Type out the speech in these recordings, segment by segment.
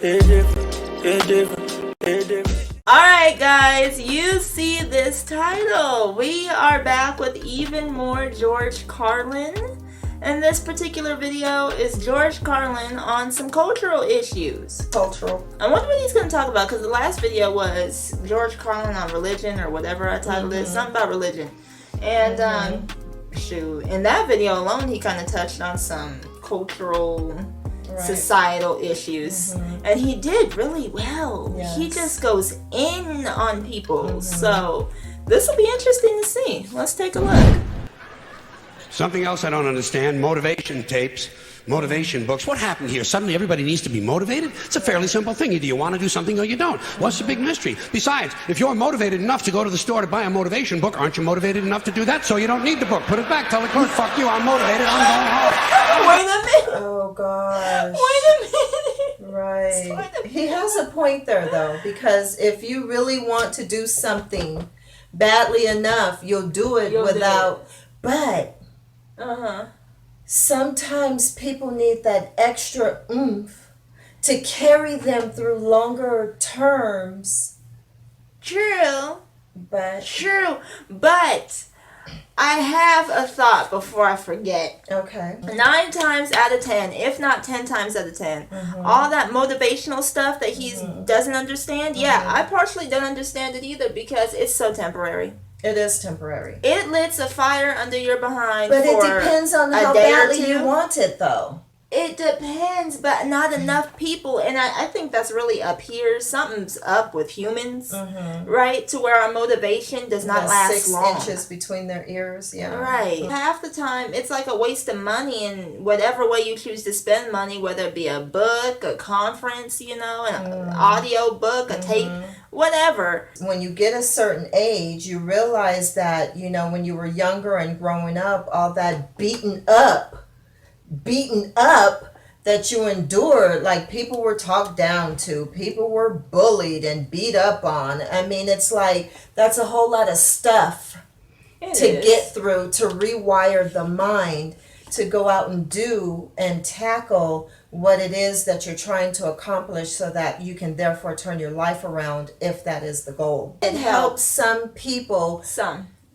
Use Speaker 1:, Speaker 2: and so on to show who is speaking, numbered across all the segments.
Speaker 1: Alright guys, you see this title. We are back with even more George Carlin. And this particular video is George Carlin on some cultural issues.
Speaker 2: Cultural.
Speaker 1: I wonder what he's going to talk about, because the last video was George Carlin on religion or whatever I titled it. Something about religion. And shoot, in that video alone he kind of touched on some cultural societal issues, and he did really well. He just goes in on people, so this will be interesting to see. Let's take a look.
Speaker 3: Something else I don't understand, motivation tapes, motivation books. What happened here? Suddenly everybody needs to be motivated? It's a fairly simple thing. Either you want to do something or you don't. What's the big mystery? Besides, if you're motivated enough to go to the store to buy a motivation book, aren't you motivated enough to do that? So you don't need the book. Put it back. Tell the clerk, fuck you, I'm motivated, I'm going home.
Speaker 1: Wait a minute.
Speaker 2: Oh, gosh.
Speaker 1: Wait a minute.
Speaker 2: Right. He has a point there, though, because if you really want to do something badly enough, you'll do it without... But... sometimes people need that extra oomph to carry them through longer terms.
Speaker 1: True.
Speaker 2: But
Speaker 1: I have a thought before I forget.
Speaker 2: Okay.
Speaker 1: 9 times out of 10, if not 10 times out of 10, all that motivational stuff that he doesn't understand, I partially don't understand it either, because it's so temporary.
Speaker 2: It is temporary.
Speaker 1: It lights a fire under your behind
Speaker 2: but
Speaker 1: for
Speaker 2: it depends on how
Speaker 1: day or
Speaker 2: badly
Speaker 1: two.
Speaker 2: you want it, though.
Speaker 1: It depends, but not enough people, and I think that's really up here. Something's up with humans, right? To where our motivation does not last
Speaker 2: 6
Speaker 1: long.
Speaker 2: inches between their ears,
Speaker 1: Right. Half the time, it's like a waste of money in whatever way you choose to spend money, whether it be a book, a conference, an audio book, a tape, whatever.
Speaker 2: When you get a certain age, you realize that, when you were younger and growing up, all that beaten up that you endured, like people were talked down to, people were bullied and beat up on. I mean, it's like that's a whole lot of stuff get through, to rewire the mind to go out and do and tackle what it is that you're trying to accomplish, so that you can therefore turn your life around if that is the goal. It helps some people.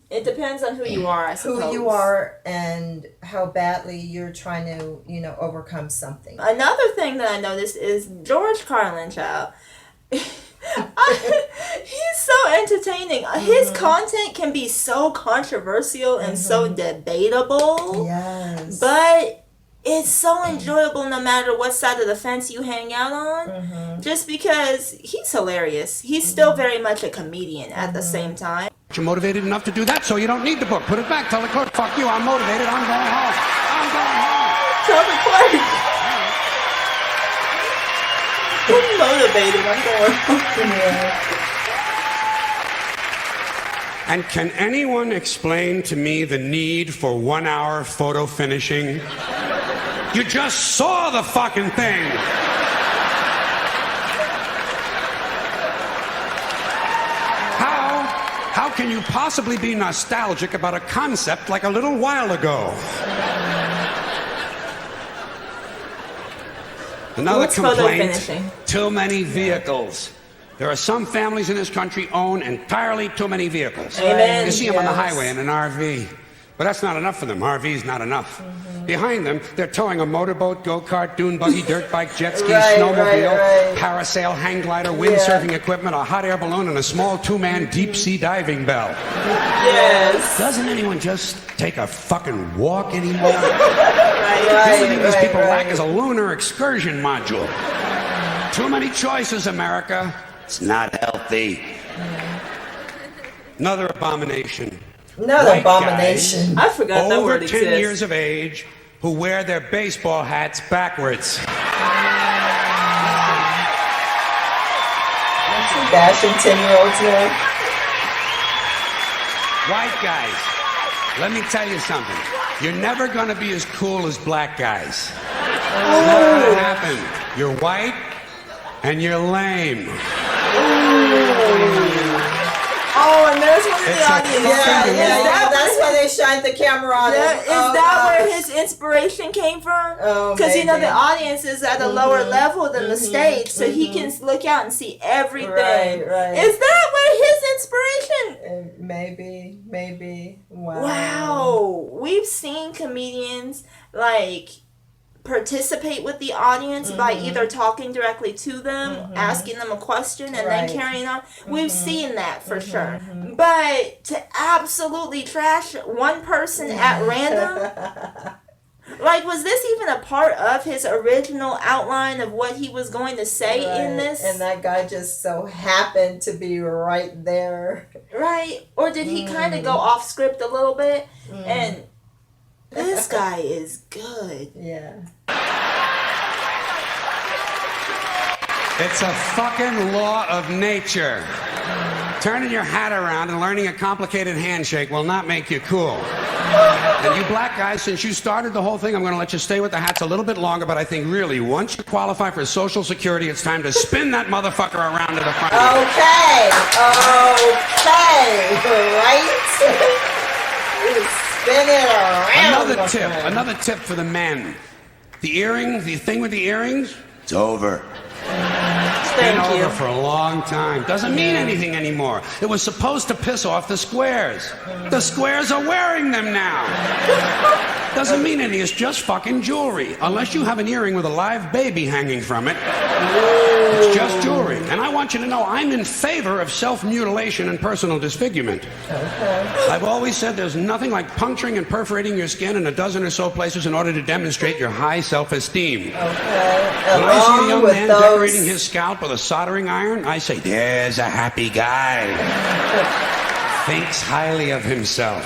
Speaker 1: It depends on who you are, I suppose.
Speaker 2: Who you are and how badly you're trying to, overcome something.
Speaker 1: Another thing that I noticed is George Carlin, child. He's so entertaining. His content can be so controversial and so debatable.
Speaker 2: Yes.
Speaker 1: But it's so enjoyable no matter what side of the fence you hang out on. Just because he's hilarious. He's still very much a comedian at the same time.
Speaker 3: You're motivated enough to do that, so you don't need the book. Put it back. Tell the clerk, fuck you, I'm motivated, I'm going home. I'm going home.
Speaker 1: Tell the clerk. I'm motivated, I'm going home.
Speaker 3: And can anyone explain to me the need for 1-hour photo finishing? You just saw the fucking thing. How can you possibly be nostalgic about a concept like a little while ago? Another complaint, too many vehicles. There are some families in this country own entirely too many vehicles.
Speaker 1: Amen.
Speaker 3: You see them on the highway in an RV. But that's not enough for them. RV's not enough. Behind them, they're towing a motorboat, go-kart, dune buggy, dirt bike, jet ski, snowmobile, parasail, hang glider, windsurfing equipment, a hot air balloon, and a small 2-man deep-sea diving bell.
Speaker 1: Yes.
Speaker 3: Doesn't anyone just take a fucking walk anymore? The only thing these people lack is a lunar excursion module. Too many choices, America. It's not healthy. Another abomination.
Speaker 2: Another abomination.
Speaker 1: I forgot that word
Speaker 3: exists. Over 10 years of age, who wear their baseball hats backwards.
Speaker 2: Bashing 10-year-olds now.
Speaker 3: White guys, let me tell you something. You're never going to be as cool as black guys. It's never going to happen. You're white and you're lame.
Speaker 1: Oh, and there's one in the
Speaker 3: It's a
Speaker 1: audience.
Speaker 3: fucking
Speaker 2: That's why they shined the camera on him.
Speaker 1: Is that where his inspiration came from? Because you know the audience is at a lower level than the stage, so he can look out and see everything.
Speaker 2: Right.
Speaker 1: Is that where his inspiration?
Speaker 2: Maybe.
Speaker 1: Wow. We've seen comedians like participate with the audience by either talking directly to them, asking them a question, and then carrying on. We've seen that for sure. But to absolutely trash one person at random, like, was this even a part of his original outline of what he was going to say in this?
Speaker 2: And that guy just so happened to be right there.
Speaker 1: Right? Or did he kind of go off script a little bit? And this guy is good.
Speaker 2: Yeah.
Speaker 3: It's a fucking law of nature. Turning your hat around and learning a complicated handshake will not make you cool. And you black guys, since you started the whole thing, I'm going to let you stay with the hats a little bit longer, but I think really, once you qualify for Social Security, it's time to spin that motherfucker around to the front.
Speaker 2: Right? Spin it around.
Speaker 3: Another tip for the men. The thing with the earrings, it's over. It's been over for a long time. Doesn't mean anything anymore. It was supposed to piss off the squares. The squares are wearing them now. Doesn't mean anything. It's just fucking jewelry. Unless you have an earring with a live baby hanging from it, it's just jewelry. And I want you to know I'm in favor of self-mutilation and personal disfigurement. I've always said there's nothing like puncturing and perforating your skin in a dozen or so places in order to demonstrate your high self-esteem. When I see a young man decorating his scalp with a soldering iron, I say, there's a happy guy. Thinks highly of himself.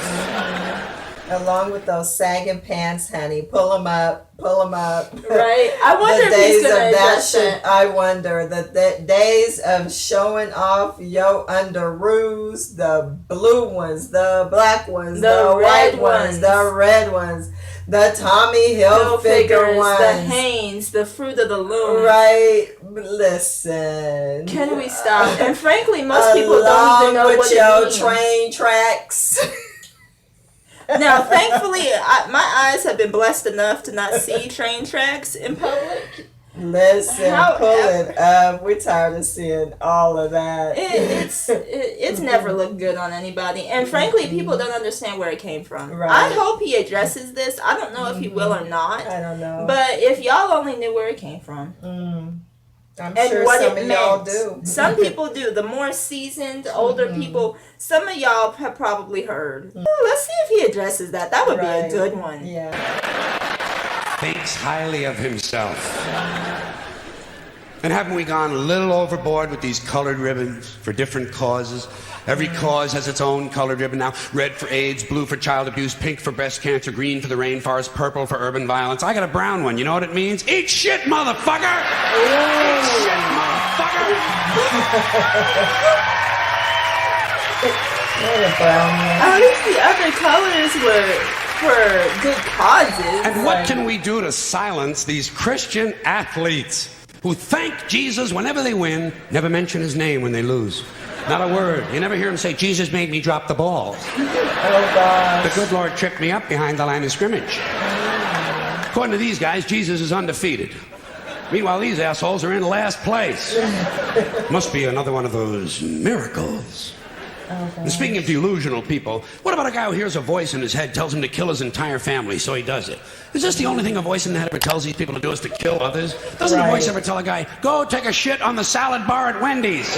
Speaker 2: Along with those sagging pants, honey. Pull them up.
Speaker 1: Right? I wonder
Speaker 2: the
Speaker 1: if
Speaker 2: days
Speaker 1: he's going to
Speaker 2: of that
Speaker 1: adjust
Speaker 2: shit.
Speaker 1: it.
Speaker 2: I wonder. The days of showing off your underoos, the blue ones, the black ones, the white ones, the red ones, the Tommy Hilfiger ones,
Speaker 1: the Hanes, the Fruit of the Loom.
Speaker 2: Right. Listen.
Speaker 1: Can we stop? And frankly, most people don't even know what it means.
Speaker 2: Train tracks.
Speaker 1: Now, thankfully, my eyes have been blessed enough to not see train tracks in public.
Speaker 2: Listen, pull it up. We're tired of seeing all of that.
Speaker 1: It's never looked good on anybody. And frankly, people don't understand where it came from.
Speaker 2: Right.
Speaker 1: I hope he addresses this. I don't know if he will or not.
Speaker 2: I don't know.
Speaker 1: But if y'all only knew where it came from.
Speaker 2: I'm
Speaker 1: and
Speaker 2: sure
Speaker 1: what
Speaker 2: some
Speaker 1: it
Speaker 2: of
Speaker 1: meant.
Speaker 2: y'all do.
Speaker 1: Some people do. The more seasoned, older people, some of y'all have probably heard. Let's see if he addresses that. That would be a good one.
Speaker 2: Yeah.
Speaker 3: Thinks highly of himself. And haven't we gone a little overboard with these colored ribbons for different causes? Every cause has its own colored ribbon now. Red for AIDS, blue for child abuse, pink for breast cancer, green for the rainforest, purple for urban violence. I got a brown one. You know what it means? Eat shit, motherfucker! Eat shit, motherfucker!
Speaker 1: At least the other colors were for good causes.
Speaker 3: And what can we do to silence these Christian athletes who thank Jesus whenever they win, never mention his name when they lose? Not a word. You never hear him say, Jesus made me drop the ball.
Speaker 2: Oh, God.
Speaker 3: The good Lord tripped me up behind the line of scrimmage. According to these guys, Jesus is undefeated. Meanwhile, these assholes are in last place. Must be another one of those miracles. And speaking of delusional people, what about a guy who hears a voice in his head tells him to kill his entire family, so he does it? Is this the only thing a voice in the head ever tells these people to do is to kill others? Doesn't a voice ever tell a guy, go take a shit on the salad bar at Wendy's?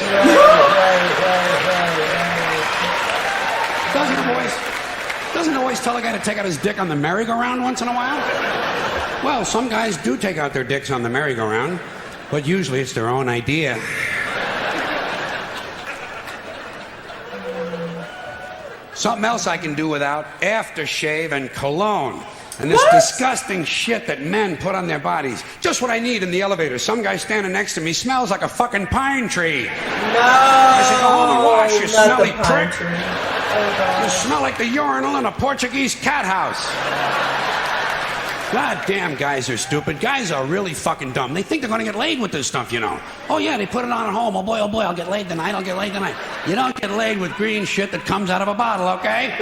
Speaker 3: Doesn't a voice tell a guy to take out his dick on the merry-go-round once in a while? Well, some guys do take out their dicks on the merry-go-round, but usually it's their own idea. Something else I can do without: aftershave and cologne. And this disgusting shit that men put on their bodies. Just what I need in the elevator. Some guy standing next to me smells like a fucking pine tree.
Speaker 2: No.
Speaker 3: I said, go home and wash, you smelly prick.
Speaker 2: Oh,
Speaker 3: you smell like the urinal in a Portuguese cat house. God damn, guys are stupid. Guys are really fucking dumb. They think they're gonna get laid with this stuff, you know. Oh yeah, they put it on at home. Oh boy, I'll get laid tonight, I'll get laid tonight. You don't get laid with green shit that comes out of a bottle, okay?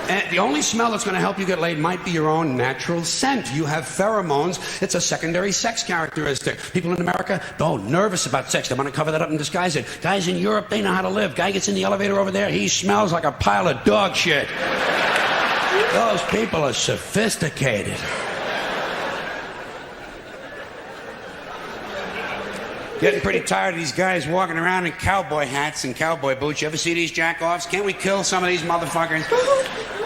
Speaker 3: And the only smell that's gonna help you get laid might be your own natural scent. You have pheromones. It's a secondary sex characteristic. People in America, nervous about sex. They want to cover that up and disguise it. Guys in Europe, they know how to live. Guy gets in the elevator over there, he smells like a pile of dog shit. Those people are sophisticated. Getting pretty tired of these guys walking around in cowboy hats and cowboy boots. You ever see these jack-offs? Can't we kill some of these motherfuckers?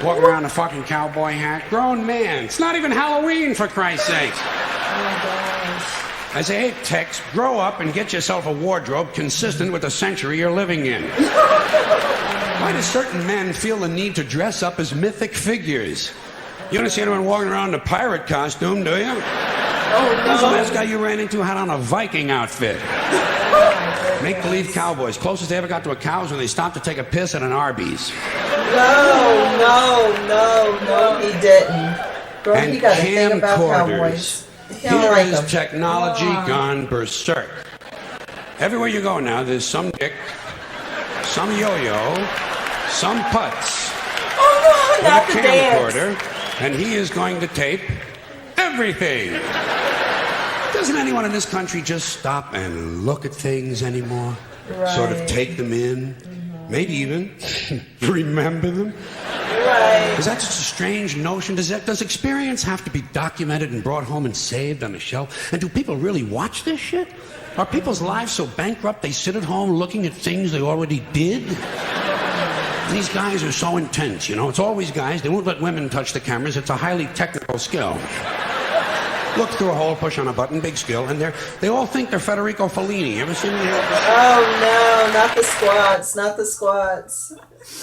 Speaker 3: Walking around in a fucking cowboy hat. Grown man. It's not even Halloween, for Christ's sake.
Speaker 2: Oh my gosh.
Speaker 3: I say, hey, Tex, grow up and get yourself a wardrobe consistent with the century you're living in. Why do certain men feel the need to dress up as mythic figures? You don't see anyone walking around in a pirate costume, do you?
Speaker 2: Oh, no.
Speaker 3: Who's the last guy you ran into had on a Viking outfit? Make-believe cowboys. Closest they ever got to a cow was when they stopped to take a piss at an Arby's.
Speaker 2: No, he didn't. Bro,
Speaker 3: And
Speaker 2: you got to think about
Speaker 3: camcorders.
Speaker 2: cowboys.
Speaker 3: Here is technology gone berserk. Everywhere you go now, there's some dick, some yo-yo, some putz.
Speaker 1: Oh no, not
Speaker 3: with
Speaker 1: the
Speaker 3: a
Speaker 1: dance.
Speaker 3: camcorder, and he is going to tape everything. Doesn't anyone in this country just stop and look at things anymore?
Speaker 2: Right.
Speaker 3: Sort of take them in, maybe even remember them?
Speaker 2: Right.
Speaker 3: Is that just a strange notion? Does experience have to be documented and brought home and saved on a shelf? And do people really watch this shit? Are people's lives so bankrupt they sit at home looking at things they already did? These guys are so intense, you know. It's always guys. They won't let women touch the cameras. It's a highly technical skill. Look through a hole, push on a button, big skill, and they all think they're Federico Fellini. Ever seen them?
Speaker 2: Oh no, not the squats, not the squats.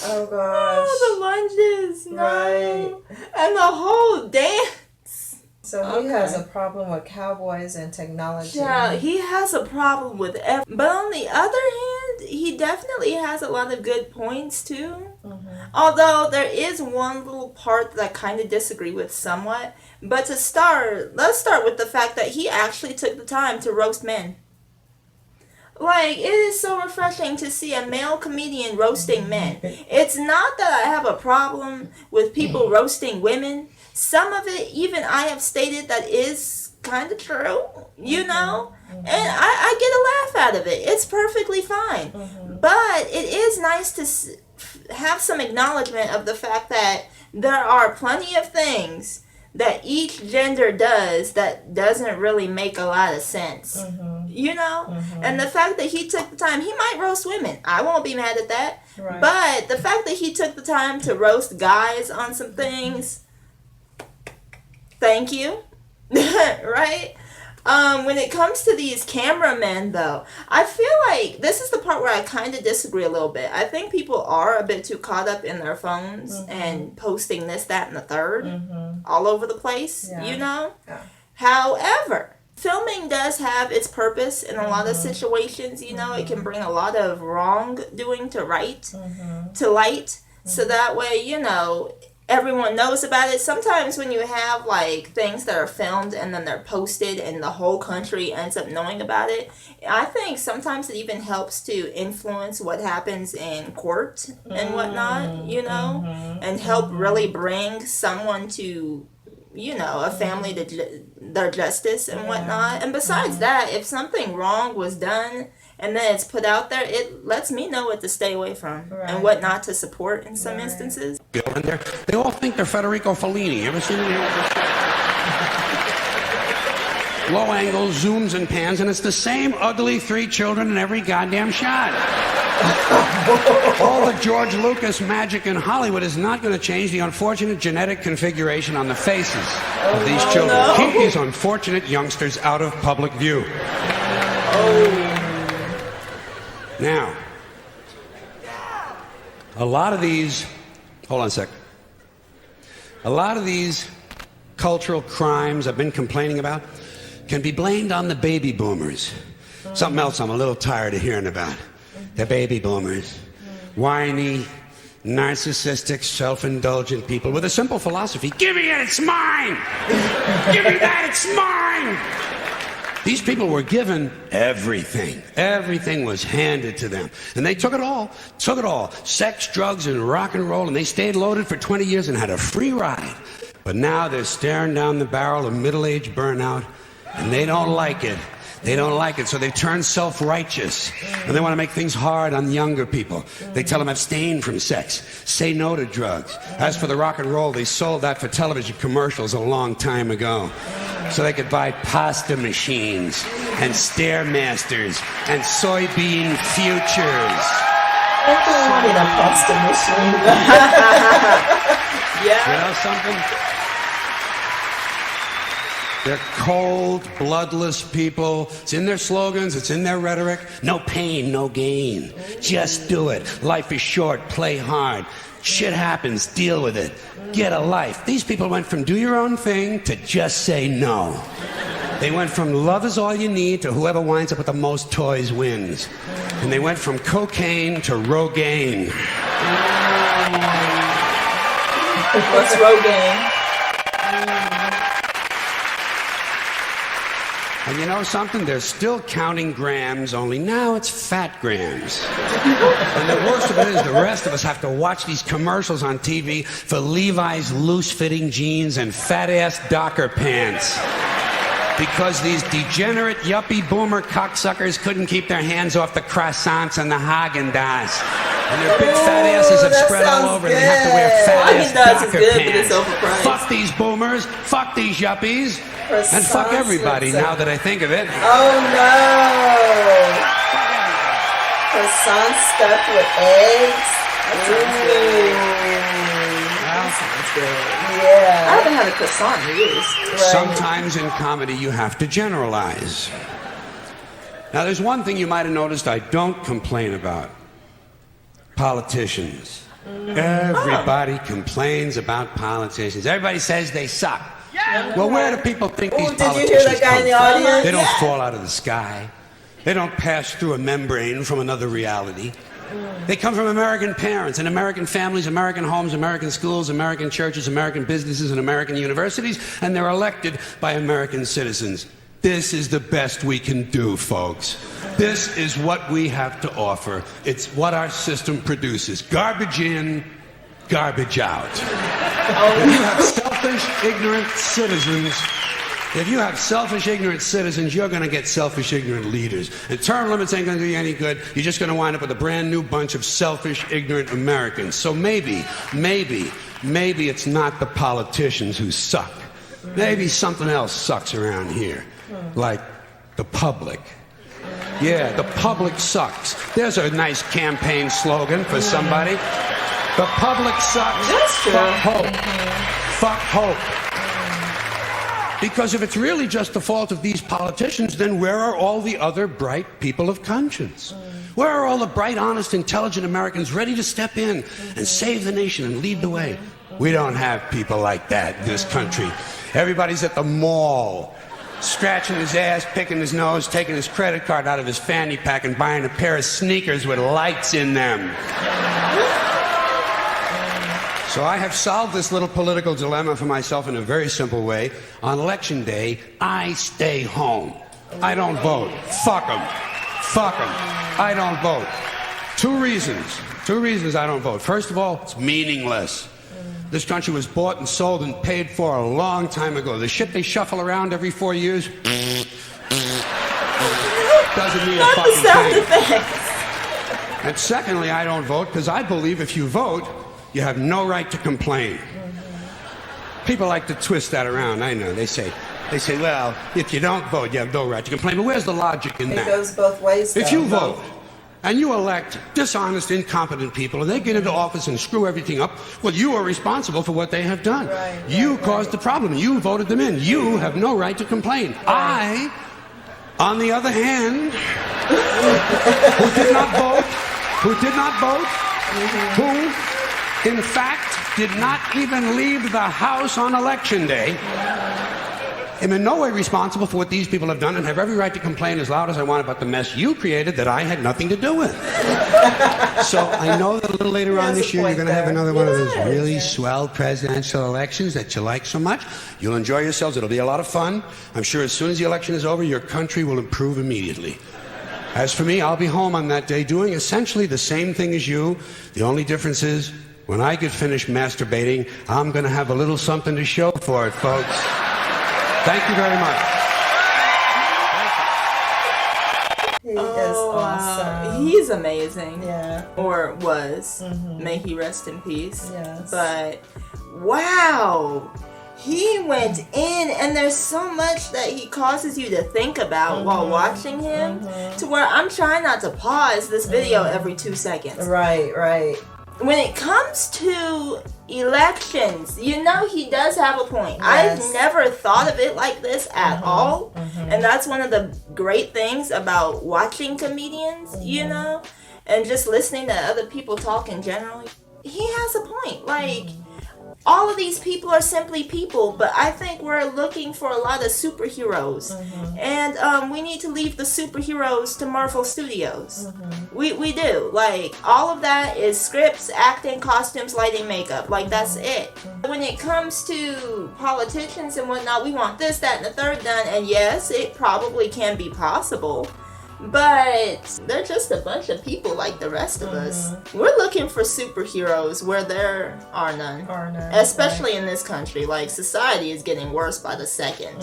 Speaker 2: Oh gosh.
Speaker 1: Oh, the lunges. No.
Speaker 2: Right.
Speaker 1: And the whole dance.
Speaker 2: So he has a problem with cowboys and technology.
Speaker 1: Yeah, he has a problem with but on the other hand, he definitely has a lot of good points too. Mm-hmm. Although there is one little part that I kind of disagree with somewhat. But let's start with the fact that he actually took the time to roast men. Like, it is so refreshing to see a male comedian roasting men. It's not that I have a problem with people roasting women. Some of it, even I have stated that is kind of true, you know? And I get a laugh out of it. It's perfectly fine. But it is nice to have some acknowledgement of the fact that there are plenty of things that each gender does that doesn't really make a lot of sense. You know? And the fact that he took the time, he might roast women. I won't be mad at that. Right. But the fact that he took the time to roast guys on some things, thank you. Right? When it comes to these cameramen, though, I feel like this is the part where I kind of disagree a little bit. I think people are a bit too caught up in their phones and posting this, that, and the third all over the place, you know? Yeah. However, filming does have its purpose in a lot of situations, you know? It can bring a lot of wrongdoing to light. So that way, you know, everyone knows about it. Sometimes when you have like things that are filmed and then they're posted and the whole country ends up knowing about it, I think sometimes it even helps to influence what happens in court and whatnot, you know, and help really bring someone to, you know, a family to their justice and whatnot. And besides that, if something wrong was done and then it's put out there, it lets me know what to stay away from and what not to support in some instances.
Speaker 3: And they all think they're Federico Fellini. Ever seen them? Low angles, zooms, and pans, and it's the same ugly 3 children in every goddamn shot. All the George Lucas magic in Hollywood is not going to change the unfortunate genetic configuration on the faces of these children. Keep these unfortunate youngsters out of public view. Now, a lot of these, hold on a sec. A lot of these cultural crimes I've been complaining about can be blamed on the baby boomers. Something else I'm a little tired of hearing about. The baby boomers. Whiny, narcissistic, self-indulgent people with a simple philosophy. Give me it, it's mine! Give me that, it's mine! These people were given everything. Everything was handed to them. And they took it all. Took it all. Sex, drugs, and rock and roll. And they stayed loaded for 20 years and had a free ride. But now they're staring down the barrel of middle-age burnout, and they don't like it. They don't like it, so they've turned self-righteous. And they want to make things hard on younger people. They tell them abstain from sex, say no to drugs. As for the rock and roll, they sold that for television commercials a long time ago. So they could buy pasta machines and Stairmasters and soybean futures.
Speaker 2: I wanted a pasta machine.
Speaker 1: Yeah.
Speaker 3: You know something? They're cold, bloodless people. It's in their slogans, it's in their rhetoric. No pain, no gain. Just do it. Life is short, play hard. Shit happens, deal with it. Get a life. These people went from do your own thing to just say no. They went from love is all you need to whoever winds up with the most toys wins. And they went from cocaine to Rogaine.
Speaker 1: What's Rogaine?
Speaker 3: And you know something? They're still counting grams, only now it's fat grams. And the worst of it is the rest of us have to watch these commercials on TV for Levi's loose-fitting jeans and fat-ass Docker pants. Because these degenerate, yuppie, boomer cocksuckers couldn't keep their hands off the croissants and the Haagen-Dazs. And their big fat asses have spread all over, and they have to wear fat-ass Docker pants. Fuck these boomers, fuck these yuppies. And fuck everybody, now that I think of it.
Speaker 2: Oh no! Croissant stuffed with eggs?
Speaker 1: That sounds good.
Speaker 2: Yeah.
Speaker 1: I haven't had a croissant in years.
Speaker 2: Right.
Speaker 3: Sometimes in comedy you have to generalize. Now there's one thing you might have noticed I don't complain about. Politicians. Everybody complains about politicians. Everybody says they suck. Well, where do people think these politicians
Speaker 2: did you hear that guy in the audience?
Speaker 3: They don't fall out of the sky. They don't pass through a membrane from another reality. They come from American parents and American families, American homes, American schools, American churches, American businesses, and American universities, and they're elected by American citizens. This is the best we can do, folks. This is what we have to offer. It's what our system produces. Garbage in, garbage out. If you have selfish, ignorant citizens, you're going to get selfish, ignorant leaders. And term limits ain't going to do you any good. You're just going to wind up with a brand new bunch of selfish, ignorant Americans. So maybe it's not the politicians who suck. Maybe something else sucks around here. Like the public. Yeah, the public sucks. There's a nice campaign slogan for somebody. The public sucks.
Speaker 1: That's true.
Speaker 3: Fuck hope. Fuck hope. Because if it's really just the fault of these politicians, then where are all the other bright people of conscience? Where are all the bright, honest, intelligent Americans ready to step in and save the nation and lead the way? We don't have people like that in this country. Everybody's at the mall, scratching his ass, picking his nose, taking his credit card out of his fanny pack and buying a pair of sneakers with lights in them. So I have solved this little political dilemma for myself in a very simple way. On election day, I stay home. I don't vote. Fuck them. Fuck them. I don't vote. Two reasons I don't vote. First of all, it's meaningless. This country was bought and sold and paid for a long time ago. The shit they shuffle around every 4 years doesn't mean a fucking thing. And secondly, I don't vote because I believe if you vote, you have no right to complain. People like to twist that around, I know. They say, well, if you don't vote, you have no right to complain. But where's the logic in that?
Speaker 2: It goes both ways, though.
Speaker 3: If you vote and you elect dishonest, incompetent people and they get into office and screw everything up, well, you are responsible for what they have done. You caused the problem. You voted them in. You have no right to complain. I, on the other hand, who did not vote, who, in fact, did not even leave the house on election day, am in no way responsible for what these people have done and have every right to complain as loud as I want about the mess you created that I had nothing to do with. So I know that a little later on this year you're going to have another one of those really swell presidential elections that you like so much. You'll enjoy yourselves. It'll be a lot of fun. I'm sure as soon as the election is over, your country will improve immediately. As for me, I'll be home on that day doing essentially the same thing as you. The only difference is when I get finished masturbating, I'm going to have a little something to show for it, folks. Thank you very much.
Speaker 2: He is awesome.
Speaker 1: He's amazing.
Speaker 2: Yeah.
Speaker 1: Or was. May he rest in peace.
Speaker 2: Yes.
Speaker 1: But, wow. He went in, and there's so much that he causes you to think about while watching him, to where I'm trying not to pause this video every 2 seconds.
Speaker 2: Right.
Speaker 1: When it comes to elections, you know he does have a point.
Speaker 2: Yes.
Speaker 1: I've never thought of it like this at all. And that's one of the great things about watching comedians, you know, and just listening to other people talk in general. He has a point. Like, all of these people are simply people, but I think we're looking for a lot of superheroes. And we need to leave the superheroes to Marvel Studios. We do. Like, all of that is scripts, acting, costumes, lighting, makeup. Like, that's it. When it comes to politicians and whatnot, we want this, that, and the third done. And yes, it probably can be possible. But they're just a bunch of people like the rest of us. We're looking for superheroes where there are none. Especially in this country. Like, society is getting worse by the second.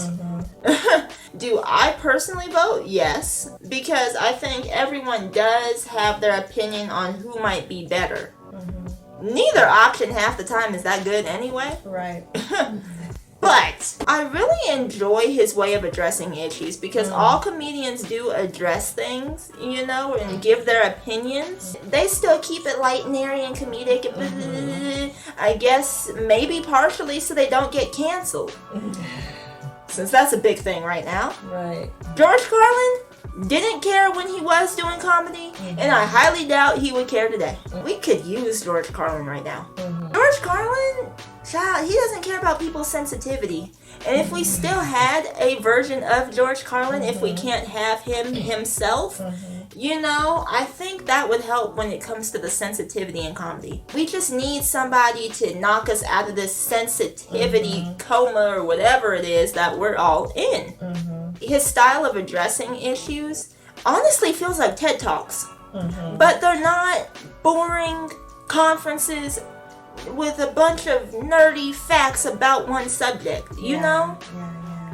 Speaker 1: Do I personally vote? Yes. Because I think everyone does have their opinion on who might be better. Neither option half the time is that good anyway.
Speaker 2: Right.
Speaker 1: But I really enjoy his way of addressing issues because all comedians do address things, you know, and give their opinions. They still keep it light and airy and comedic. I guess maybe partially so they don't get canceled. Since that's a big thing right now.
Speaker 2: Right.
Speaker 1: George Carlin didn't care when he was doing comedy, and I highly doubt he would care today. We could use George Carlin right now. George Carlin, child, he doesn't care about people's sensitivity. And if we still had a version of George Carlin, if we can't have him himself, you know, I think that would help when it comes to the sensitivity in comedy. We just need somebody to knock us out of this sensitivity coma or whatever it is that we're all in. His style of addressing issues honestly feels like TED Talks. But they're not boring conferences with a bunch of nerdy facts about one subject, you know?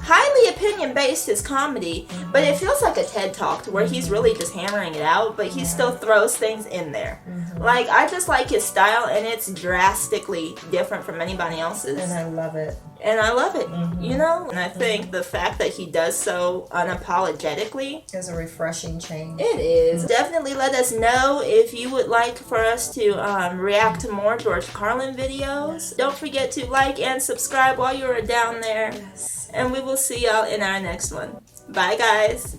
Speaker 1: Highly opinion-based his comedy, but it feels like a TED Talk to where he's really just hammering it out, but he still throws things in there. Like, I just like his style, and it's drastically different from anybody else's.
Speaker 2: And I love it.
Speaker 1: And I love it, you know? And I think the fact that he does so unapologetically
Speaker 2: is a refreshing change.
Speaker 1: It is. Definitely let us know if you would like for us to react to more George Carlin videos. Don't forget to like and subscribe while you're down there. And we will see y'all in our next one. Bye, guys.